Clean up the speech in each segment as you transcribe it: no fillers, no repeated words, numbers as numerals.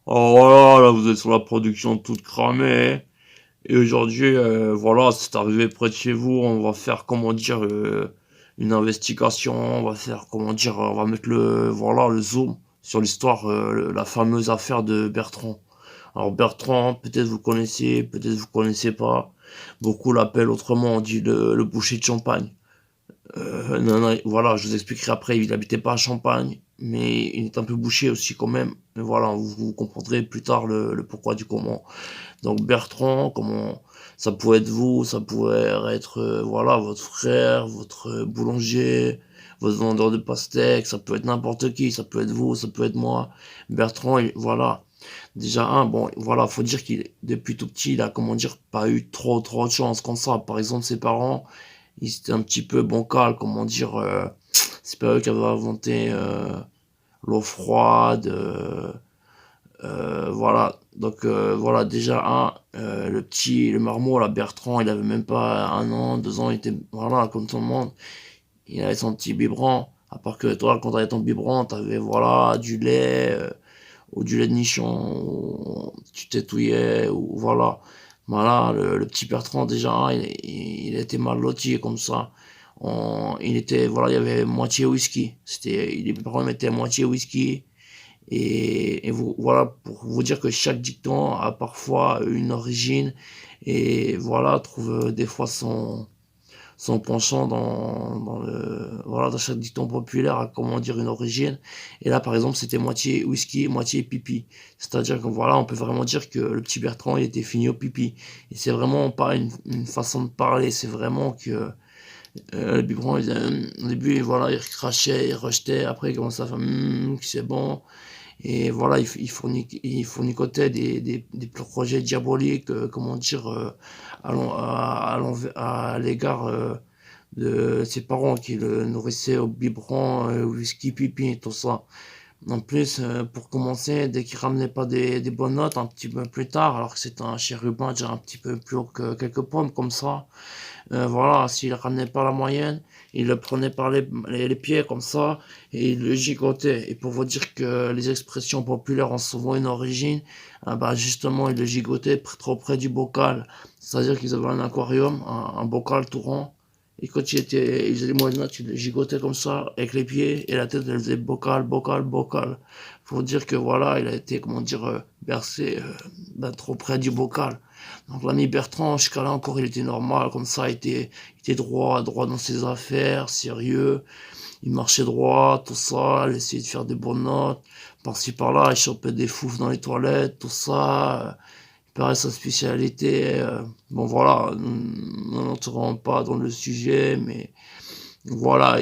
Oh voilà, là vous êtes sur la production toute cramée. Et aujourd'hui, voilà, c'est arrivé près de chez vous. On va faire, comment dire, une investigation. On va faire, comment dire, on va mettre voilà, le zoom sur l'histoire, la fameuse affaire de Bertrand. Alors Bertrand, peut-être vous connaissez, peut-être vous connaissez pas. Beaucoup l'appellent autrement, on dit le boucher de Champagne. Non, non, voilà, je vous expliquerai après. Il habitait pas à Champagne, mais il est un peu bouché aussi quand même. Mais voilà, vous comprendrez plus tard le pourquoi du comment. Donc Bertrand, comment ça pouvait être vous, ça pouvait être voilà votre frère, votre boulanger, votre vendeur de pastèques, ça peut être n'importe qui, ça peut être vous, ça peut être moi. Bertrand, voilà. Déjà bon, voilà, faut dire qu'il depuis tout petit, il a comment dire pas eu trop de chance comme ça. Par exemple, ses parents, ils étaient un petit peu bancal, comment dire, c'est pas eux qui avaient inventé l'eau froide. Voilà, donc voilà, déjà le marmot, là, Bertrand, il avait même pas 1 an, 2 ans, il était, voilà, comme tout le monde, il avait son petit biberon, à part que toi, quand t'avais ton biberon, t'avais, voilà, du lait, ou du lait de nichon, ou tu t'étouillais, ou voilà, voilà, le petit Bertrand, déjà, il était mal loti, comme ça, il était, voilà, il y avait moitié whisky, les parents mettaient moitié whisky, et vous, voilà, pour vous dire que chaque dicton a parfois une origine et voilà, trouve des fois son penchant voilà, dans chaque dicton populaire a comment dire une origine. Et là, par exemple, c'était moitié whisky, moitié pipi. C'est-à-dire que voilà, on peut vraiment dire que le petit Bertrand, il était fini au pipi. Et c'est vraiment pas une façon de parler, c'est vraiment que le biberon, au début, voilà, il crachait, il rejetait, après il commençait à faire, c'est bon. Et voilà, il fournicotait des projets diaboliques, comment dire, à l'égard de ses parents qui le nourrissaient au biberon, whisky, pipi et tout ça. En plus, pour commencer, dès qu'il ramenait pas des bonnes notes un petit peu plus tard, alors que c'était un chérubin déjà un petit peu plus haut que quelques pommes comme ça, voilà, s'il ramenait pas la moyenne, il le prenait par les pieds comme ça et il le gigotait. Et pour vous dire que les expressions populaires ont souvent une origine, bah justement, il le gigotait trop près du bocal. C'est-à-dire qu'ils avaient un aquarium, un bocal tout rond. Et quand il faisait les moyennes, il le gigotait comme ça, avec les pieds, et la tête, elle faisait bocal, bocal, bocal. Pour dire que voilà, il a été, comment dire, bercé, trop près du bocal. Donc l'ami Bertrand, jusqu'à là encore, il était normal, comme ça, il était droit dans ses affaires, sérieux, il marchait droit, tout ça, il essayait de faire des bonnes notes, par-ci par-là, il chopait des foufs dans les toilettes, tout ça, il paraît sa spécialité, bon voilà, nous n'entrons pas dans le sujet, mais voilà,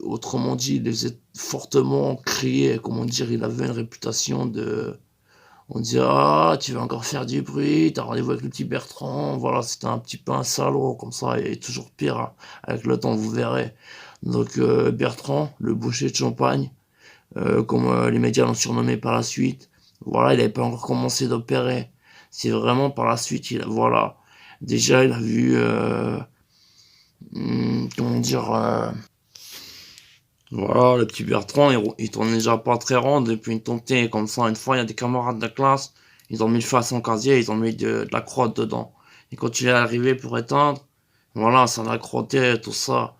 autrement dit, il faisait fortement crier, comment dire, il avait une réputation de on dit ah tu vas encore faire du bruit, t'as rendez-vous avec le petit Bertrand, voilà c'était un petit peu un salaud comme ça et toujours pire hein. Avec le temps vous verrez. Donc Bertrand, le boucher de Champagne, comme les médias l'ont surnommé par la suite, voilà il avait pas encore commencé d'opérer. C'est vraiment par la suite voilà déjà il a vu comment dire voilà, le petit Bertrand, il tournait déjà pas très rond depuis une tontée comme ça. Une fois, il y a des camarades de classe, ils ont mis le feu à son casier, ils ont mis de la crotte dedans. Et quand il est arrivé pour éteindre, voilà, ça l'a crotté, tout ça.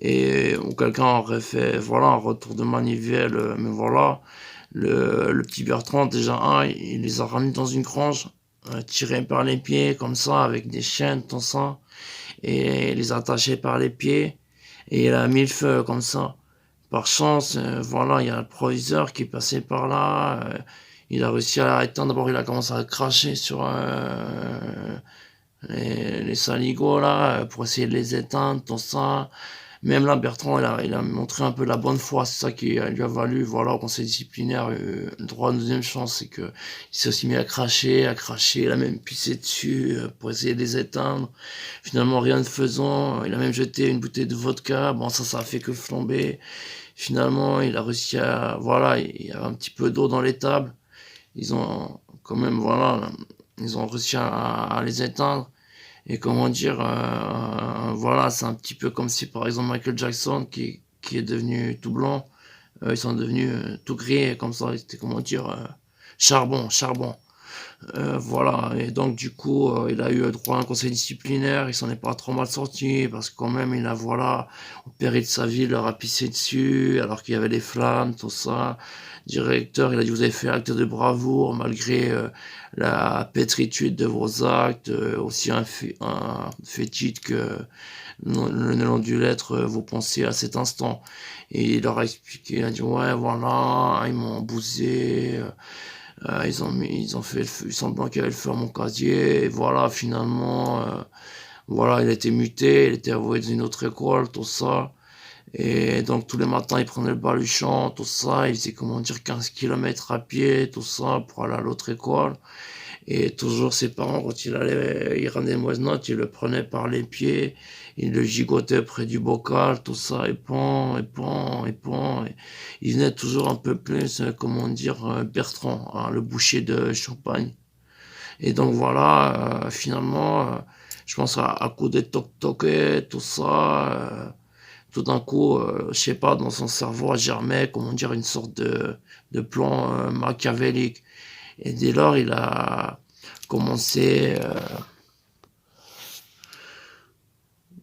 Et ou quelqu'un aurait fait, voilà, un retour de manivelle, mais voilà, le petit Bertrand, déjà, il les a ramenés dans une grange, tirés par les pieds, comme ça, avec des chaînes, tout ça, et les attaché par les pieds, et il a mis le feu, comme ça. Par chance, voilà, il y a le proviseur qui est passé par là. Il a réussi à l'arrêter. D'abord, il a commencé à cracher sur les saligots là pour essayer de les éteindre, tout ça. Même là, Bertrand, il a montré un peu de la bonne foi. C'est ça qui lui a valu, voilà, au conseil disciplinaire, le droit à une deuxième chance. C'est que il s'est aussi mis à cracher, il a même pissé dessus pour essayer de les éteindre. Finalement, rien ne faisant, il a même jeté une bouteille de vodka. Bon, ça a fait que flamber. Finalement, il a réussi à, voilà, il y avait un petit peu d'eau dans les tables. Ils ont quand même, voilà, ils ont réussi à les éteindre. Et comment dire, voilà, c'est un petit peu comme si, par exemple, Michael Jackson, qui est devenu tout blanc, ils sont devenus tout gris, comme ça, c'était, comment dire, Charbon, Charbon. Voilà, et donc du coup, il a eu droit à un conseil disciplinaire, il s'en est pas trop mal sorti, parce que quand même, il a, voilà, au péril de sa vie, il leur a pissé dessus, alors qu'il y avait les flammes, tout ça. Directeur, il a dit, vous avez fait acte de bravoure, malgré la pétritude de vos actes, aussi un fétide que le nom du lettre, vous pensez à cet instant. Et il leur a expliqué, il a dit, ouais, voilà, ils m'ont bousé, ils ont fait semblant qu'il y avait le feu à mon casier, et voilà, finalement, voilà, il a été muté, il était envoyé dans une autre école, tout ça. Et donc, tous les matins, il prenait le baluchon, tout ça, il faisait, comment dire, 15 kilomètres à pied, tout ça, pour aller à l'autre école. Et toujours ses parents, quand il allait, il ramenait une mauvaise note, il le prenait par les pieds, il le gigotait près du bocal, tout ça, et pan, et pan, et pan. Et il venait toujours un peu plus, comment dire, Bertrand, hein, le boucher de Champagne. Et donc voilà, finalement, je pense à coup de toc-toc et tout ça, tout d'un coup, je sais pas, dans son cerveau a germé, comment dire, une sorte de plan machiavélique. Et dès lors, il a commencé,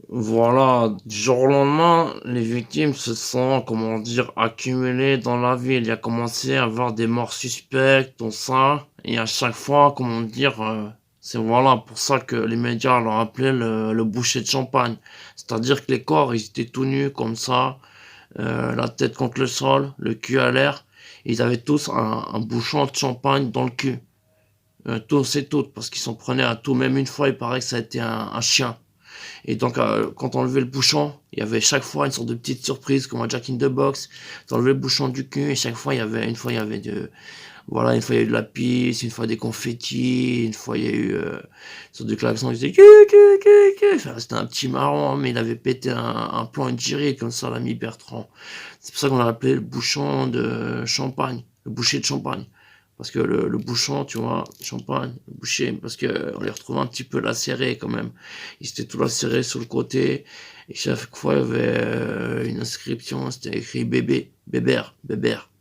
voilà, du jour au lendemain, les victimes se sont, comment dire, accumulées dans la ville. Il a commencé à avoir des morts suspectes, tout ça. Et à chaque fois, comment dire, c'est voilà, pour ça que les médias l'ont appelé le boucher de champagne. C'est-à-dire que les corps, ils étaient tout nus, comme ça, la tête contre le sol, le cul à l'air. Ils avaient tous un bouchon de champagne dans le cul. Tous et toutes, parce qu'ils s'en prenaient à tout. Même une fois, il paraît que ça a été un chien. Et donc, quand on levait le bouchon, il y avait chaque fois une sorte de petite surprise, comme un Jack in the Box. T'enlevais le bouchon du cul, et chaque fois, une fois, il y avait voilà, une fois, il y a eu de la pisse, une fois des confettis, une fois, il y a eu, une sorte de klaxon, il disait, enfin, c'était un petit marron, mais il avait pété un plan Injiri, comme ça, l'ami Bertrand. C'est pour ça qu'on l'a appelé le bouchon de champagne, le boucher de champagne. Parce que le bouchon, tu vois, champagne, le boucher, parce que on les retrouvait un petit peu lacérés quand même. Ils étaient tout lacérés sur le côté, et chaque fois il y avait une inscription, c'était écrit bébé, bébert, bébert.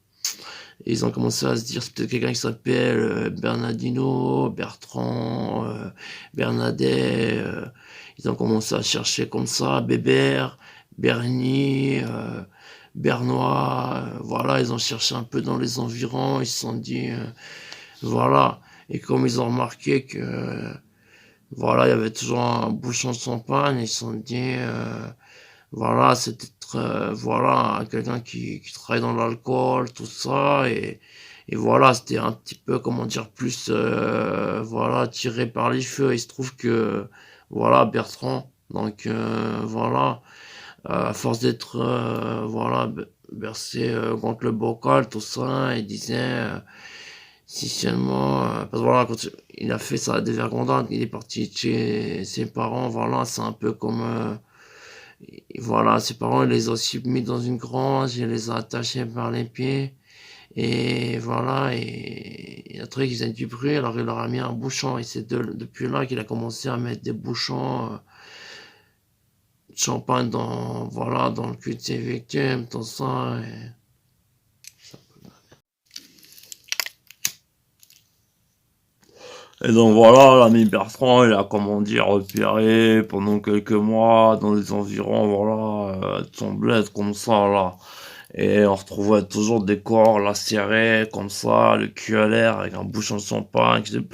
Et ils ont commencé à se dire, c'est peut-être quelqu'un qui s'appelle Bernardino, Bertrand, Bernadet. Ils ont commencé à chercher comme ça, Bébert, Bernie, Bernois. Voilà, ils ont cherché un peu dans les environs. Ils se sont dit, voilà. Et comme ils ont remarqué que, voilà, il y avait toujours un bouchon de champagne, ils se sont dit, voilà, c'était voilà, quelqu'un qui travaille dans l'alcool, tout ça, et voilà, c'était un petit peu, comment dire, plus, voilà, tiré par les cheveux. Il se trouve que, voilà, Bertrand, donc, voilà, à force d'être, voilà, bercé contre le bocal, tout ça, il disait, si seulement, parce que voilà, quand il a fait sa dévergondade, il est parti de chez ses parents, voilà, c'est un peu comme, et voilà, ses parents, ils les ont aussi mis dans une grange, ils les ont attachés par les pieds, et voilà, et après qu'ils aient du bruit, alors il leur a mis un bouchon, et c'est depuis là qu'il a commencé à mettre des bouchons de champagne dans, voilà, dans le cul de ses victimes, tout ça, et donc voilà, l'ami Bertrand, il a, comment dire, repéré pendant quelques mois dans les environs, voilà, de son bled, comme ça, là. Et on retrouvait toujours des corps lacérés, comme ça, le cul à l'air, avec un bouchon de champagne qui faisait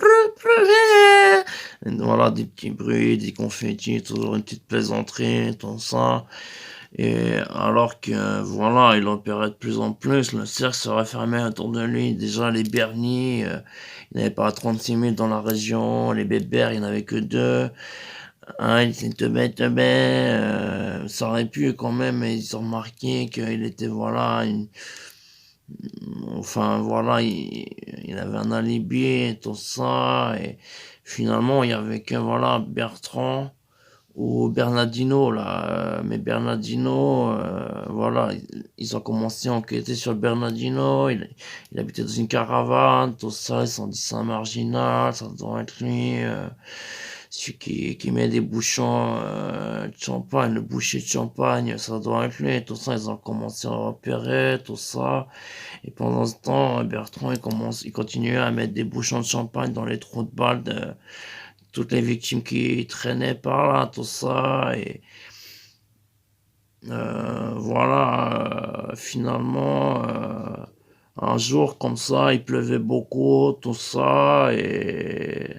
et voilà, des petits bruits, des confettis, toujours une petite plaisanterie, tout ça. Et alors que, voilà, il opérait de plus en plus, le cercle se refermait autour de lui. Déjà, les Bernis, il n'y avait pas 36 000 dans la région, les Bébert, il n'y en avait que deux. Ah, il s'est teubé, ça aurait pu quand même, mais ils ont remarqué qu'il était, voilà, enfin, voilà, il avait un alibi et tout ça, et finalement, il y avait que, voilà, Bertrand ou Bernardino, là, mais Bernardino, voilà, ils ont commencé à enquêter sur Bernardino, il habitait dans une caravane, tout ça, ils se sont dit c'est un marginal, ça doit être lui, celui qui met des bouchons de champagne, le boucher de champagne, ça doit être lui, tout ça, ils ont commencé à opérer, tout ça. Et pendant ce temps, Bertrand, il continuait à mettre des bouchons de champagne dans les trous de balles de toutes les victimes qui traînaient par là, tout ça. Et voilà, finalement, un jour comme ça, il pleuvait beaucoup, tout ça, et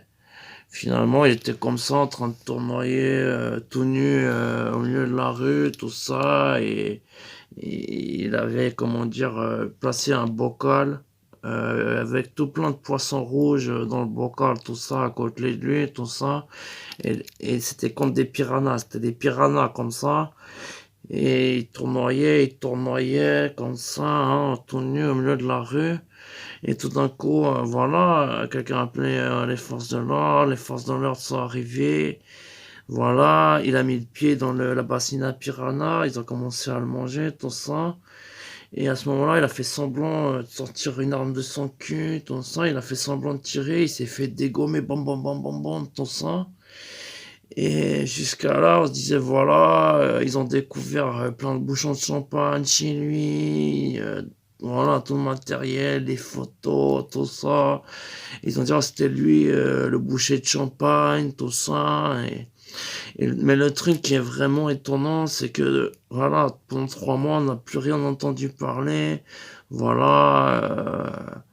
finalement, il était comme ça en train de tournoyer tout nu au milieu de la rue, tout ça, et il avait, comment dire, placé un bocal avec tout plein de poissons rouges dans le bocal, tout ça, à côté de lui, tout ça, et c'était comme des piranhas, c'était des piranhas comme ça. Et il tournoyait comme ça, hein, tout nu au milieu de la rue. Et tout d'un coup, voilà, quelqu'un appelait les forces de l'ordre, les forces de l'ordre sont arrivées. Voilà, il a mis le pied dans la bassine à piranha, ils ont commencé à le manger, tout ça. Et à ce moment-là, il a fait semblant de sortir une arme de son cul, tout ça. Il a fait semblant de tirer, il s'est fait dégommer, bam, bam, bam, bam, bam, tout ça. Et jusqu'à là, on se disait, voilà, ils ont découvert plein de bouchons de champagne chez lui, voilà, tout le matériel, les photos, tout ça. Ils ont dit, ah, c'était lui, le boucher de champagne, tout ça. Mais le truc qui est vraiment étonnant, c'est que, voilà, pendant 3 mois, on n'a plus rien entendu parler. Voilà,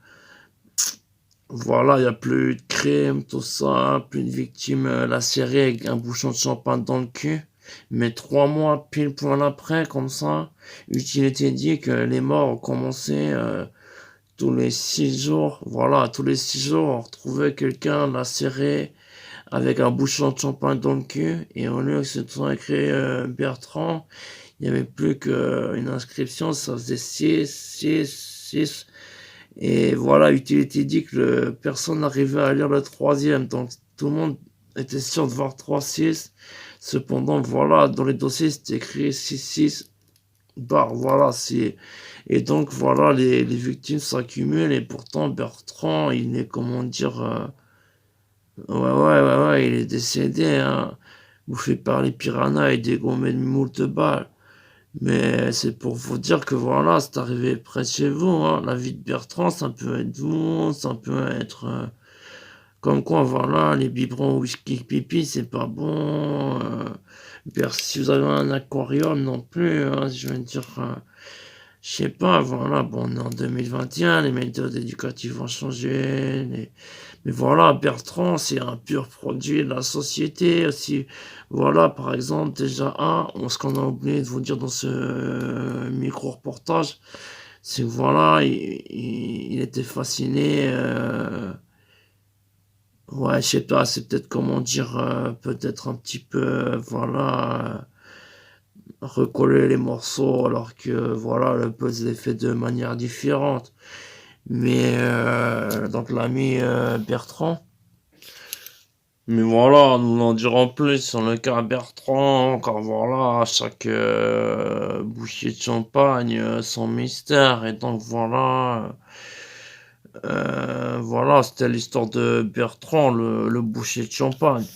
voilà, il n'y a plus de crime, tout ça, plus de victimes lacérées avec un bouchon de champagne dans le cul. Mais 3 mois pile poil après, comme ça, il était dit que les morts ont commencé tous les 6 jours. Voilà, tous les 6 jours, on retrouvait quelqu'un lacéré avec un bouchon de champagne dans le cul. Et au lieu que ce soit écrit Bertrand, il n'y avait plus qu'une inscription, ça faisait 6, 6, 6. Et voilà, il était dit que personne n'arrivait à lire le troisième, donc tout le monde était sûr de voir 3-6. Cependant, voilà, dans les dossiers, c'était écrit 6-6, barre, voilà, c'est... Et donc, voilà, les victimes s'accumulent, et pourtant, Bertrand, il est, comment dire, ouais, il est décédé, hein, bouffé par les piranhas et dégommé de moult balles. Mais c'est pour vous dire que voilà, c'est arrivé près de chez vous, hein. La vie de Bertrand, ça peut être vous, ça peut être... comme quoi, voilà, les biberons whisky pipi, c'est pas bon. Si vous avez un aquarium non plus, hein, je veux dire... je sais pas, voilà, bon, on est en 2021, les méthodes éducatives ont changé, mais voilà, Bertrand, c'est un pur produit de la société aussi. Voilà, par exemple, déjà, ce qu'on a oublié de vous dire dans ce micro-reportage, c'est que voilà, il était fasciné, ouais, je sais pas, c'est peut-être comment dire, peut-être un petit peu, voilà, recoller les morceaux alors que, voilà, le puzzle est fait de manière différente. Mais, donc l'ami Bertrand, mais voilà, nous en dirons plus sur le cas Bertrand, car voilà, chaque bouchée de champagne, son mystère, et donc voilà, voilà, c'était l'histoire de Bertrand, le boucher de champagne.